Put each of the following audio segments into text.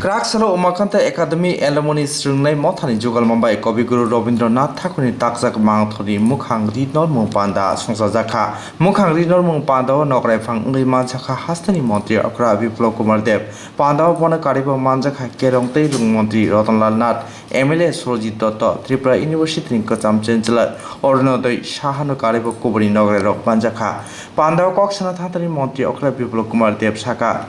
Raksalo Umakanta Academy Alimony Stringnai Mothani Jugal Mumbai Kobiguru Rabindranath Thakurni Takjak Mangthoni Mukhangri Normung Panda Songsajaka Mukhangri Normung Panda Nokrai Phangri Manjaka Hastani Montri Akra Biplop Kumar Dev Panda Pona Kariba Manjaka Kerong Tailung Montri Ratanlal Nath MLA Surojit Dotto Tripura University Kacham Chenjala Ornodoi Shahanu Kariba Kubri Nograi Rok Manjaka Panda Koksana Thatani Montri Akra Biplop Kumar Dev Shaka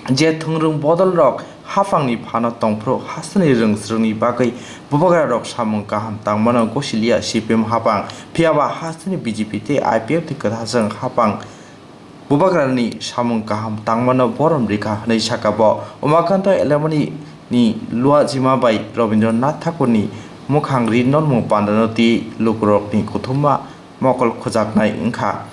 Je Thungrung Bodol Rock Hafangni Phano Tongpro Hasani Rungsrungni Bagai Bubagra Rock Samung Kaham Tangmano Gosilia Sipim Hapang Piaba Hasani BJP te IPF Tikasang Hapang Bubagrani Samung Kaham Tangmano Borom Rika Nei Shakabo Umakanta Alimony ni Lua Jimabai Rabindranath Thakurni Mukhangri Normung Pandanoti Lukurokni Kuthuma Mokol Khojaknai Ingkha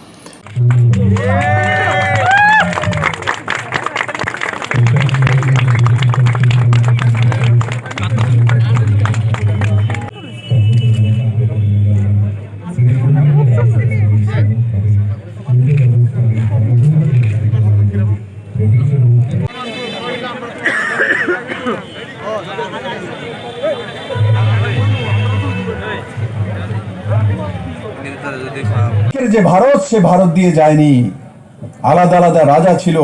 যে ভারত সে ভারত দিয়ে যায়নি আলাদা আলাদা রাজা ছিল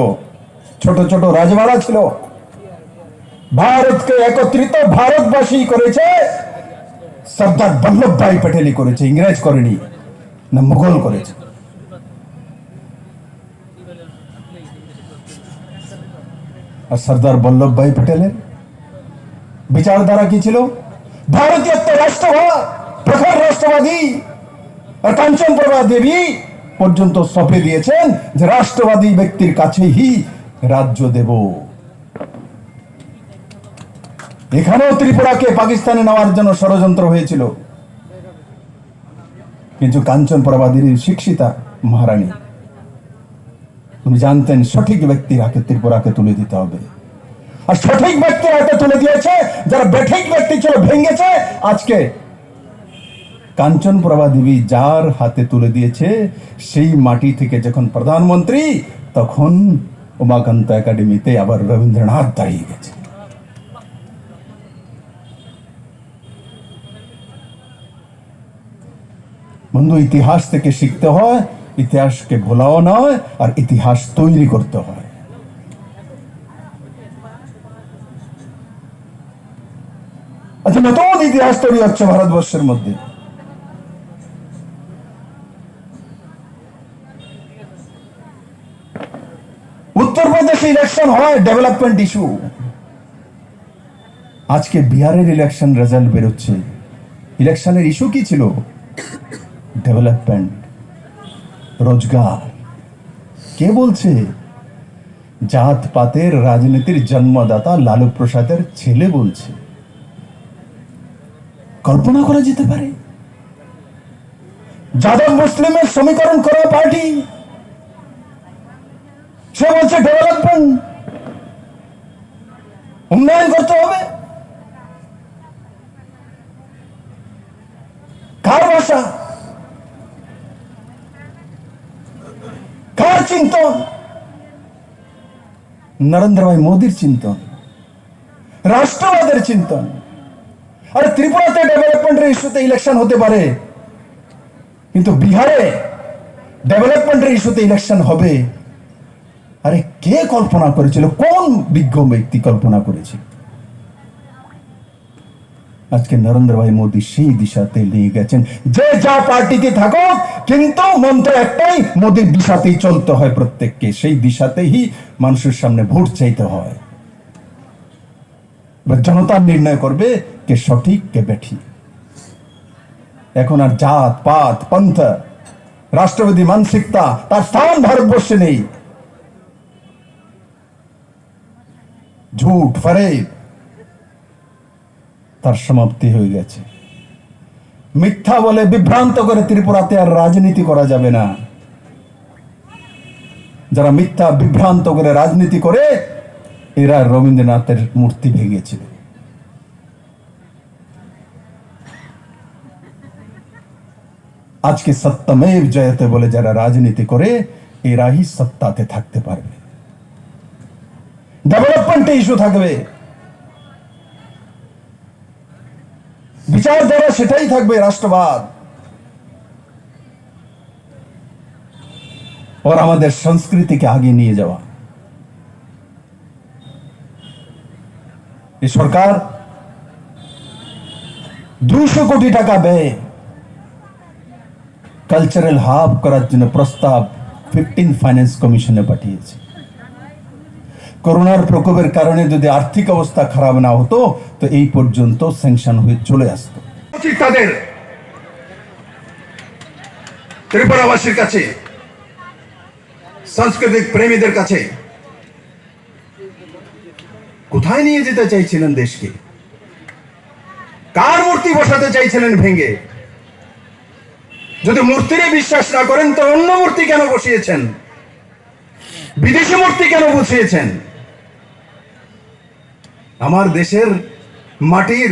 ছোট ছোট রাজবাড়া ছিল ভারতকে একত্রিত ভারতবাসী করেছে সরদার বল্লভভাই প্যাটেলই করেছে ইংরেজ করেনি না মুঘল করেছে আর সরদার বল্লভভাই প্যাটেলের বিচারধারা কি ছিল ভারতীয়ত্ব রাষ্ট্রভাব প্রখর রাষ্ট্রবাদী আর কাঞ্চন প্রভা দেবী পর্যন্ত সঁপে দিয়েছেন যে রাষ্ট্রবাদী ব্যক্তির কাছেই রাজ্য দেব এখানেও ত্রিপুরাকে পাকিস্তানে নেওয়ার জন্য ষড়যন্ত্র হয়েছিল কিন্তু কাঞ্চন প্রভা দেবী শিক্ষিতা মহারানী উনি জানতেন সঠিক ব্যক্তির হাতে ত্রিপুরাকে তুলে দিতে হবে আর সঠিক ব্যক্তির হাতে তুলে দিয়েছে যারা বেঠিক ব্যক্তি ছিল ভেঙেছে আজকে কাঞ্চন প্রভা দেবী যার হাতে তুলে দিয়েছে সেই মাটি থেকে যখন প্রধানমন্ত্রী তখন উমাকান্ত একাডেমিতে আবার রবীন্দ্রনাথ দাঁড়িয়ে গেছে বন্ধু ইতিহাস থেকে শিখতে হয় ইতিহাসকে ভোলাও নয় আর ইতিহাস তৈরি করতে হয় আচ্ছা নতুন ইতিহাস তৈরি হচ্ছে ভারতবর্ষের মধ্যে उत्तरप्रदेश इलेक्शन হয় ডেভেলপমেন্ট ইস্যু আজকে বিহারের ইলেকশন রেজাল্ট বের হচ্ছে ইলেকশনের ইস্যু কি ছিল ডেভেলপমেন্ট রোজগার কে বলছে জাতপাতের রাজনীতির জন্মদাতা লালু প্রসাদের ছেলে বলছে কল্পনা করা যেতে পারে যাদব মুসলিমের সমীকরণ করা পার্টি সে বলছে ডেভেলপমেন্ট উন্নয়ন করতে হবে কার ভাষা কার চিন্তন নরেন্দ্র ভাই মোদীর চিন্তন রাষ্ট্রবাদের চিন্তন আরে ত্রিপুরাতে ডেভেলপমেন্টের ইস্যুতে ইলেকশন হতে পারে কিন্তু বিহারে ডেভেলপমেন্টের ইস্যুতে ইলেকশন হবে আরে কে কল্পনা করেছিল কোন বিজ্ঞ ব্যক্তি কল্পনা করেছিল আজকে নরেন্দ্র ভাই মোদী সেই দিশাতে নিয়ে গেছেন যে যা পার্টিতে থাকো কিন্তু মন্ত্র একটাই মোদীর দিশাতেই চলতে হয় প্রত্যেককে সেই দিশাতেই মানুষের সামনে ভোট চাইতে হয় জনতা নির্ণয় করবে কে সঠিক কে বেঠি এখন আর জাত পাত পন্থ রাষ্ট্রবাদী মানসিকতা তার স্থান ভারতবর্ষে নেই ঝুট ফরেব তার সমাপ্তি হয়ে গেছে মিথ্যা বলে বিভ্রান্ত করে ত্রিপুরাতে আর রাজনীতি করা যাবে না যারা মিথ্যা বিভ্রান্ত করে রাজনীতি করে এরা রবীন্দ্রনাথের মূর্তি ভেঙেছিল আজকে সত্যমেব জয়তে বলে যারা রাজনীতি করে এরাই সত্তাতে থাকতে পারবে डेवलपमेंट इश्यू থাকবে বিচারধারা সেটাই থাকবে রাষ্ট্রবাদ। और আমাদের সংস্কৃতিকে আগে নিয়ে যাওয়া। এই সরকার 200 কোটি টাকা ব্যয় কালচারাল হাব করার জন্য প্রস্তাব 15 ফাইন্যান্স কমিশনে পাঠিয়েছে। করোনার প্রকোপের কারণে যদি আর্থিক অবস্থা খারাপ না হতো তো এই পর্যন্ত স্যাংশন হয়ে চলে আসতো। তাদের ত্রিপুরাবাসীর কাছে, সাংস্কৃতিক প্রেমীদের কাছে কোথায় নিয়ে যেতে চাইছিলেন দেশকে? কার মূর্তি বসাতে চাইছিলেন ভেঙে? যদি মূর্তিরে বিশ্বাস না করেন তো অন্য মূর্তি কেন বসিয়েছেন? বিদেশি মূর্তি কেন বসিয়েছেন? আমার দেশের মাটির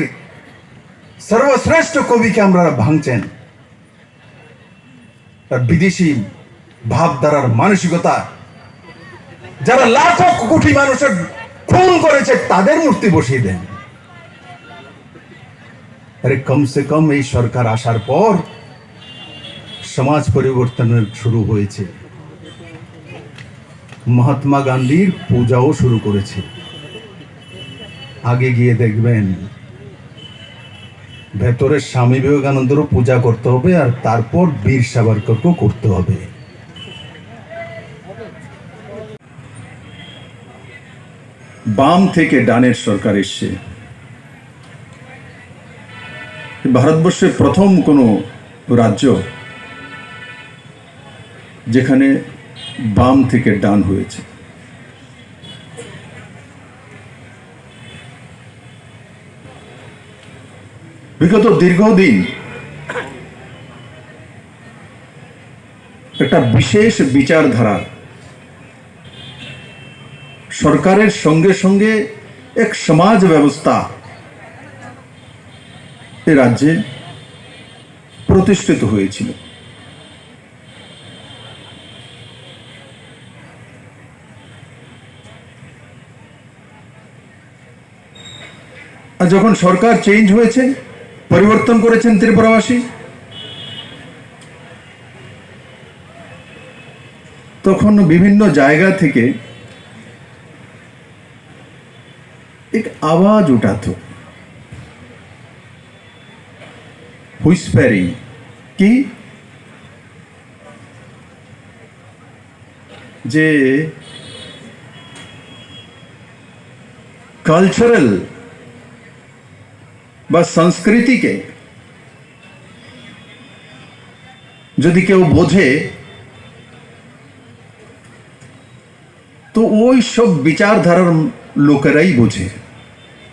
সর্বশ্রেষ্ঠ কবিকে আমরা ভাঙছেন। বিদেশি ভাবধারার মানসিকতা যারা লাখো কোটি মানুষের খুন করেছে তাদের মূর্তি বসিয়ে দেন। আরে কমসে কম এই সরকার আসার পর সমাজ পরিবর্তনের শুরু হয়েছে। মহাত্মা গান্ধীর পূজাও শুরু করেছে। আগে গিয়ে দেখবেন ভেতরে স্বামী বিবেকানন্দেরও পূজা করতে হবে আর তারপর বীর সাভারকরকেও করতে হবে। বাম থেকে ডানের সরকার এসছে। ভারতবর্ষের প্রথম কোনো রাজ্য যেখানে বাম থেকে ডান হয়েছে। বিগত দীর্ঘদিন একটা বিশেষ বিচারধারা সরকারের সঙ্গে সঙ্গে এক সমাজ ব্যবস্থা এ রাজ্যে প্রতিষ্ঠিত হয়েছিল। আর যখন সরকার চেঞ্জ হয়েছে, পরিবর্তন করেছেন ত্রিপুরাবাসী, তখন বিভিন্ন জায়গা থেকে एक आवाज उठातो হুইসপারিং কি যে কালচারাল বা সংস্কৃতিকে যদি কেউ বোঝে তো ওই সব বিচারধারার লোকেরাই বোঝে।